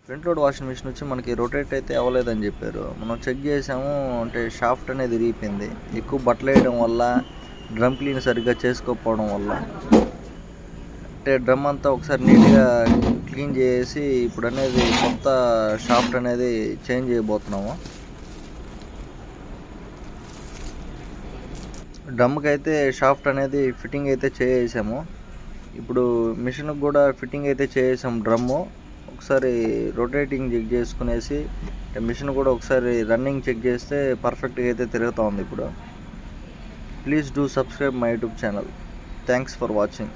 Front load washing machine వచ్చి మనకి rotate అయితే అవ్వలేదని చెప్పారు. మనం చెక్ చేసాము, అంటే షాఫ్ట్ అనేది విరిగిపోయింది. ఎక్కువ బట్టలు వేయడం వల్ల, డ్రమ్ క్లీన్ సరిగ్గా చేసుకోకపోవడం వల్ల. అంటే డ్రమ్ అంతా ఒకసారి నీట్గా క్లీన్ చేసి ఇప్పుడు అనేది కొత్త షాఫ్ట్ అనేది చేంజ్ చేయబోతున్నాము. డ్రమ్కి అయితే షాఫ్ట్ అనేది ఫిట్టింగ్ అయితే చేసాము. ఇప్పుడు మిషన్కి కూడా ఫిట్టింగ్ అయితే చేసాము డ్రమ్ము. ఒకసారి రొటేటింగ్ చెక్ చేసుకునేసి మిషన్ కూడా ఒకసారి రన్నింగ్ చెక్ చేస్తే పర్ఫెక్ట్గా అయితే తిరుగుతూ ఉంది ఇప్పుడు. Please do subscribe my YouTube channel. Thanks for watching.